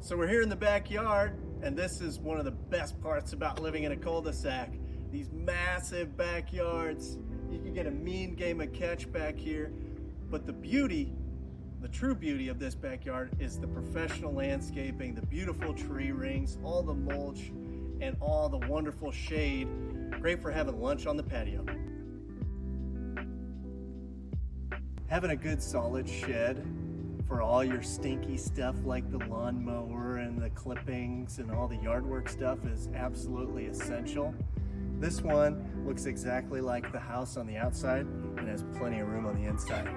So we're here in the backyard, and this is one of the best parts about living in a cul-de-sac. These massive backyards. You can get a mean game of catch back here, but the beauty, the true beauty of this backyard is the professional landscaping, the beautiful tree rings, all the mulch, and all the wonderful shade. Great for having lunch on the patio. Having a good solid shed for all your stinky stuff like the lawnmower and the clippings and all the yard work stuff is absolutely essential. This one looks exactly like the house on the outside and has plenty of room on the inside.